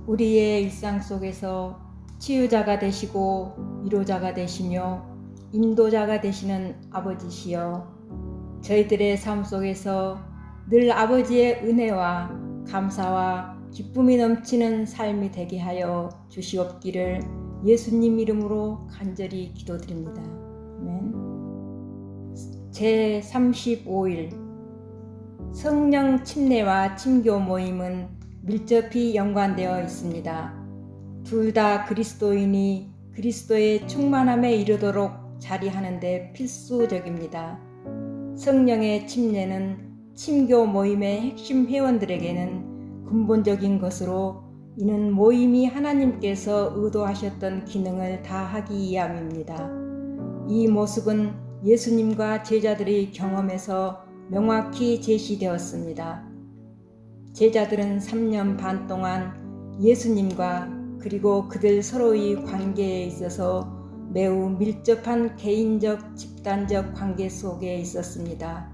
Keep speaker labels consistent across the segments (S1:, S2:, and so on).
S1: 우리의 일상 속에서 치유자가 되시고 위로자가 되시며 인도자가 되시는 아버지시여, 저희들의 삶 속에서 늘 아버지의 은혜와 감사와 기쁨이 넘치는 삶이 되게 하여 주시옵기를 예수님 이름으로 간절히 기도드립니다. 아멘. 제35일 성령 침례와 침교 모임은 밀접히 연관되어 있습니다. 둘 다 그리스도인이 그리스도의 충만함에 이르도록 자리하는 데 필수적입니다. 성령의 침례는 침교 모임의 핵심 회원들에게는 근본적인 것으로, 이는 모임이 하나님께서 의도하셨던 기능을 다하기 위함입니다. 이 모습은 예수님과 제자들의 경험에서 명확히 제시되었습니다. 제자들은 3년 반 동안 예수님과 그리고 그들 서로의 관계에 있어서 매우 밀접한 개인적, 집단적 관계 속에 있었습니다.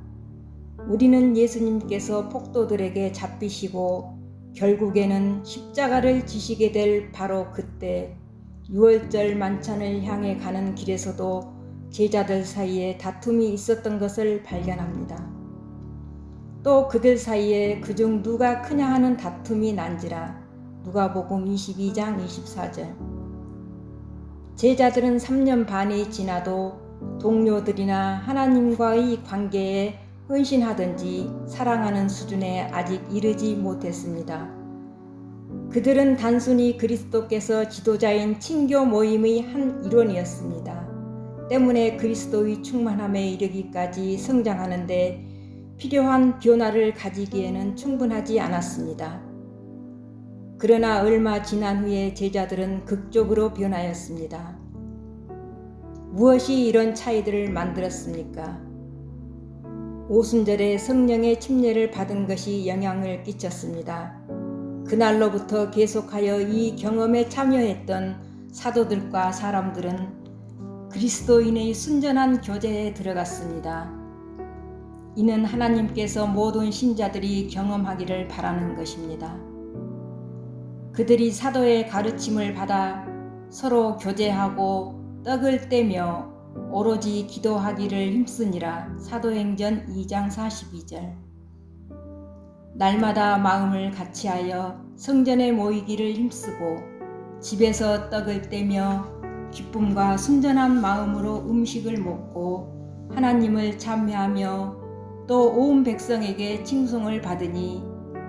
S1: 우리는 예수님께서 폭도들에게 잡히시고 결국에는 십자가를 지시게 될 바로 그때, 유월절 만찬을 향해 가는 길에서도 제자들 사이에 다툼이 있었던 것을 발견합니다. 또 그들 사이에 그중 누가 크냐 하는 다툼이 난지라. 누가복음 22장 24절. 제자들은 3년 반이 지나도 동료들이나 하나님과의 관계에 헌신하든지 사랑하는 수준에 아직 이르지 못했습니다. 그들은 단순히 그리스도께서 지도자인 친교 모임의 한 일원이었습니다. 때문에 그리스도의 충만함에 이르기까지 성장하는데 필요한 변화를 가지기에는 충분하지 않았습니다. 그러나 얼마 지난 후에 제자들은 극적으로 변하였습니다. 무엇이 이런 차이들을 만들었습니까? 오순절에 성령의 침례를 받은 것이 영향을 끼쳤습니다. 그날로부터 계속하여 이 경험에 참여했던 사도들과 사람들은 그리스도인의 순전한 교제에 들어갔습니다. 이는 하나님께서 모든 신자들이 경험하기를 바라는 것입니다. 그들이 사도의 가르침을 받아 서로 교제하고 떡을 떼며 오로지 기도하기를 힘쓰니라. 사도행전 2장 42절. 날마다 마음을 같이하여 성전에 모이기를 힘쓰고 집에서 떡을 떼며 기쁨과 순전한 마음으로 음식을 먹고 하나님을 찬미하며 또 온 백성에게 칭송을 받으니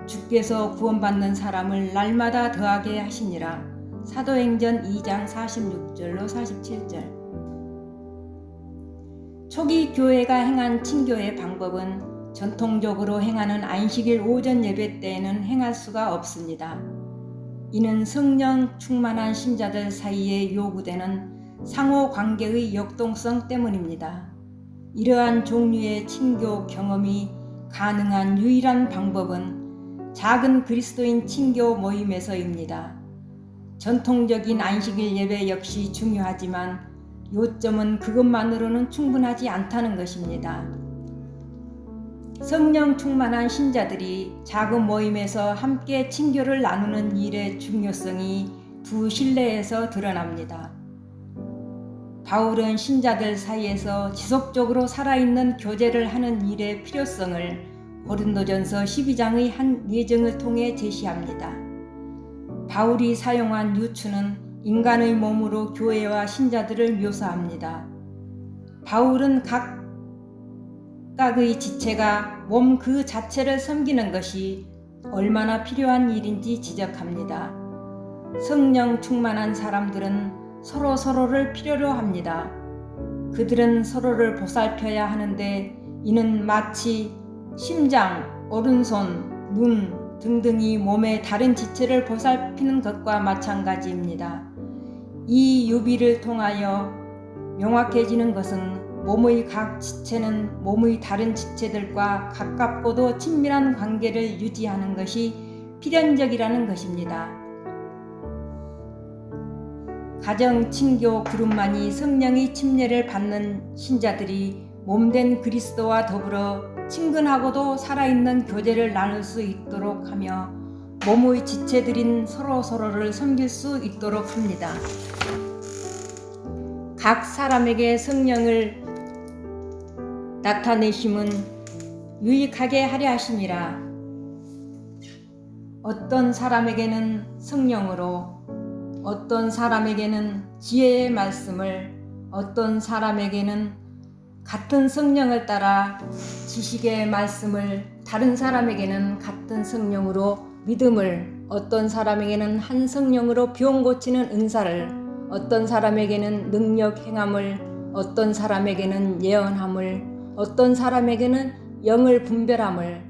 S1: 주께서 구원받는 사람을 날마다 더하게 하시니라. 사도행전 2장 46절로 47절. 초기 교회가 행한 친교의 방법은 전통적으로 행하는 안식일 오전 예배 때에는 행할 수가 없습니다. 이는 성령 충만한 신자들 사이에 요구되는 상호 관계의 역동성 때문입니다. 이러한 종류의 친교 경험이 가능한 유일한 방법은 작은 그리스도인 친교 모임에서입니다. 전통적인 안식일 예배 역시 중요하지만 요점은 그것만으로는 충분하지 않다는 것입니다. 성령 충만한 신자들이 작은 모임에서 함께 친교를 나누는 일의 중요성이 두 신뢰에서 드러납니다. 바울은 신자들 사이에서 지속적으로 살아있는 교제를 하는 일의 필요성을 고린도전서 12장의 한 예정을 통해 제시합니다. 바울이 사용한 유추는 인간의 몸으로 교회와 신자들을 묘사합니다. 바울은 각각의 지체가 몸 그 자체를 섬기는 것이 얼마나 필요한 일인지 지적합니다. 성령 충만한 사람들은 서로를 필요로 합니다. 그들은 서로를 보살펴야 하는데 이는 마치 심장, 오른손, 눈 등등이 몸의 다른 지체를 보살피는 것과 마찬가지입니다. 이 유비를 통하여 명확해지는 것은 몸의 각 지체는 몸의 다른 지체들과 가깝고도 친밀한 관계를 유지하는 것이 필연적이라는 것입니다. 가정 친교 그룹만이 성령의 침례를 받는 신자들이 몸된 그리스도와 더불어 친근하고도 살아있는 교제를 나눌 수 있도록 하며 몸의 지체들인 서로서로를 섬길 수 있도록 합니다. 각 사람에게 성령을 나타내심은 유익하게 하려 하심이라. 어떤 사람에게는 성령으로, 어떤 사람에게는 지혜의 말씀을, 어떤 사람에게는 같은 성령을 따라 지식의 말씀을, 다른 사람에게는 같은 성령으로 믿음을, 어떤 사람에게는 한 성령으로 병 고치는 은사를, 어떤 사람에게는 능력 행함을, 어떤 사람에게는 예언함을, 어떤 사람에게는 영을 분별함을,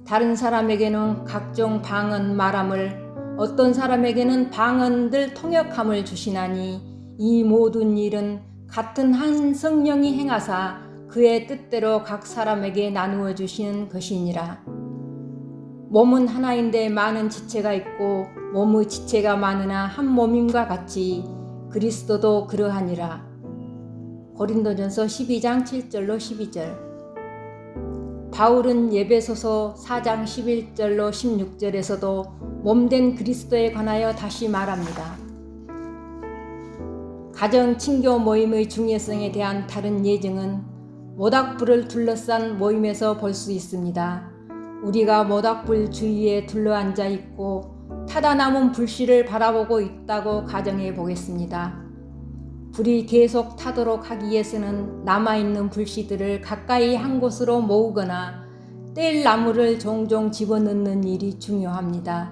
S1: 다른 사람에게는 각종 방언 말함을, 어떤 사람에게는 방언들 통역함을 주시나니 이 모든 일은 같은 한 성령이 행하사 그의 뜻대로 각 사람에게 나누어 주시는 것이니라. 몸은 하나인데 많은 지체가 있고 몸의 지체가 많으나 한 몸임과 같이 그리스도도 그러하니라. 고린도전서 12장 7절로 12절. 바울은 에베소서 4장 11절로 16절에서도 몸된 그리스도에 관하여 다시 말합니다. 가정 친교 모임의 중요성에 대한 다른 예증은 모닥불을 둘러싼 모임에서 볼 수 있습니다. 우리가 모닥불 주위에 둘러앉아 있고 타다 남은 불씨를 바라보고 있다고 가정해 보겠습니다. 불이 계속 타도록 하기 위해서는 남아있는 불씨들을 가까이 한 곳으로 모으거나 뗄 나무를 종종 집어넣는 일이 중요합니다.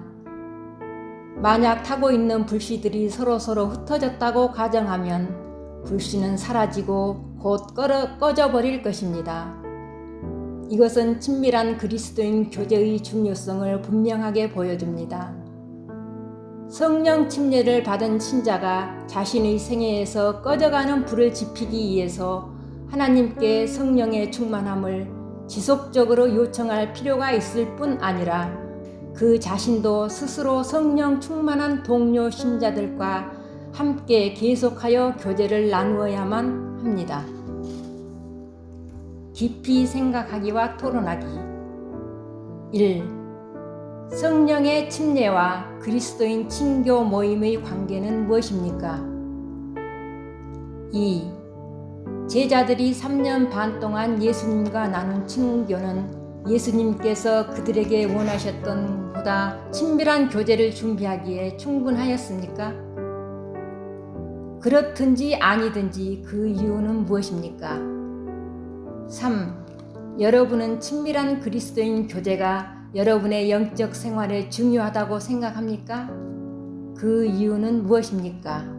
S1: 만약 타고 있는 불씨들이 서로서로 흩어졌다고 가정하면 불씨는 사라지고 곧 꺼져버릴 것입니다. 이것은 친밀한 그리스도인 교제의 중요성을 분명하게 보여줍니다. 성령 침례를 받은 신자가 자신의 생애에서 꺼져가는 불을 지피기 위해서 하나님께 성령의 충만함을 지속적으로 요청할 필요가 있을 뿐 아니라 그 자신도 스스로 성령 충만한 동료 신자들과 함께 계속하여 교제를 나누어야만 합니다. 깊이 생각하기와 토론하기. 1. 성령의 침례와 그리스도인 친교 모임의 관계는 무엇입니까? 2. 제자들이 3년 반 동안 예수님과 나눈 친교는 예수님께서 그들에게 원하셨던 보다 친밀한 교제를 준비하기에 충분하였습니까? 그렇든지 아니든지 그 이유는 무엇입니까? 3. 여러분은 친밀한 그리스도인 교제가 여러분의 영적 생활에 중요하다고 생각합니까? 그 이유는 무엇입니까?